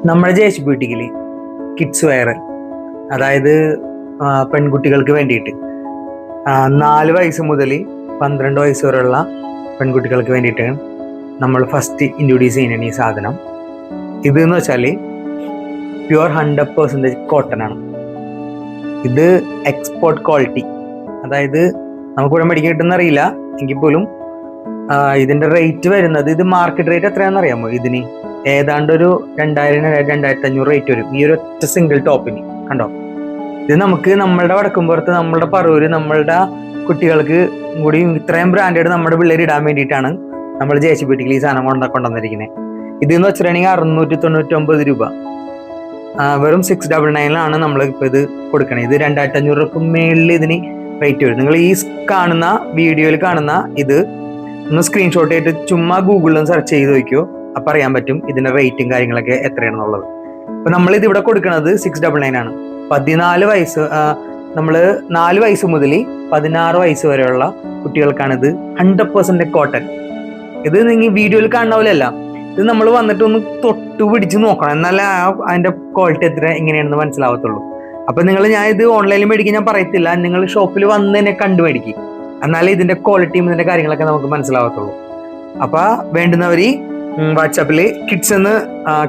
നമ്മുടെ ജേഷ് ബ്യൂട്ടിക്കിൽ kids wear, അതായത് പെൺകുട്ടികൾക്ക് വേണ്ടിയിട്ട് 4 വയസ്സ് മുതൽ 12 വയസ്സ് വരെയുള്ള പെൺകുട്ടികൾക്ക് വേണ്ടിയിട്ട് നമ്മൾ ഫസ്റ്റ് ഇൻട്രൊഡ്യൂസ് ചെയ്യുന്ന ഈ സാധനം ഇതെന്ന് വെച്ചാൽ പ്യുവർ 100% കോട്ടൺ ആണ്. ഇത് എക്സ്പോർട്ട് ക്വാളിറ്റി, അതായത് നമുക്കിവിടെ മേടിക്കാൻ കിട്ടുന്ന അറിയില്ല എങ്കിൽ പോലും ഇതിന്റെ റേറ്റ് വരുന്നത്, ഇത് മാർക്കറ്റ് റേറ്റ് എത്രയാണെന്ന് അറിയാമോ? ഇതിന് ഏതാണ്ട് ഒരു 2000-2500 റേറ്റ് വരും ഈ ഒരു ഒറ്റ സിംഗിൾ ടോപ്പിന്. കണ്ടോ, ഇത് നമുക്ക് നമ്മളുടെ വടക്കുംപുറത്ത്, നമ്മളുടെ പറവൂര്, നമ്മളുടെ കുട്ടികൾക്ക് കൂടി ഇത്രയും ബ്രാൻഡഡ് നമ്മുടെ പിള്ളേർ ഇടാൻ വേണ്ടിയിട്ടാണ് നമ്മൾ ജേഷ് ബ്യൂട്ടിക്കിൽ ഈ സാധനം കൊണ്ടുവന്നിരിക്കുന്നത്. ഇതെന്ന് വെച്ചിട്ടുണ്ടെങ്കിൽ 699 രൂപ, വെറും 699 നമ്മൾ ഇപ്പോൾ ഇത് കൊടുക്കണേ. ഇത് 2500 രൂപ മേളിൽ ഇതിന് റേറ്റ് വരും. നിങ്ങൾ ഈ കാണുന്ന വീഡിയോയിൽ കാണുന്ന ഇത് ഒന്ന് സ്ക്രീൻഷോട്ട് ചെയ്തിട്ട് ചുമ്മാ ഗൂഗിളിൽ സെർച്ച് ചെയ്ത് നോക്കിയോ, അപ്പം അറിയാൻ പറ്റും ഇതിന്റെ റേറ്റും കാര്യങ്ങളൊക്കെ എത്രയാണെന്നുള്ളത്. അപ്പൊ നമ്മൾ ഇത് ഇവിടെ കൊടുക്കുന്നത് 699 ആണ്. 14 വയസ്സ്, നമ്മൾ 4 വയസ്സ് മുതൽ 16 വയസ്സ് വരെയുള്ള കുട്ടികൾക്കാണ് ഇത് 100% കോട്ടൺ. ഇത് നിങ്ങൾ വീഡിയോയിൽ കാണുന്ന പോലെയല്ല, ഇത് നമ്മൾ വന്നിട്ട് ഒന്ന് തൊട്ട് പിടിച്ച് നോക്കണം, എന്നാലേ അതിന്റെ ക്വാളിറ്റി എങ്ങനെയാണെന്ന് മനസ്സിലാവത്തുള്ളൂ. അപ്പൊ ഞാൻ ഇത് ഓൺലൈനിൽ മേടിക്കാൻ ഞാൻ പറയത്തില്ല, നിങ്ങൾ ഷോപ്പിൽ വന്ന് തന്നെ കണ്ടു മേടിക്കും, എന്നാലേ ഇതിന്റെ ക്വാളിറ്റിയും ഇതിന്റെ കാര്യങ്ങളൊക്കെ നമുക്ക് മനസ്സിലാവത്തുള്ളൂ. അപ്പൊ വേണ്ടുന്നവര് വാട്സാപ്പിൽ കിഡ്സ് എന്ന്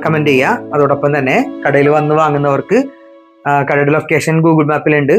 കമന്റ് ചെയ്യുക. അതോടൊപ്പം തന്നെ കടയിൽ വന്ന് വാങ്ങുന്നവർക്ക് കടയുടെ ലൊക്കേഷൻ ഗൂഗിൾ മാപ്പിലുണ്ട്.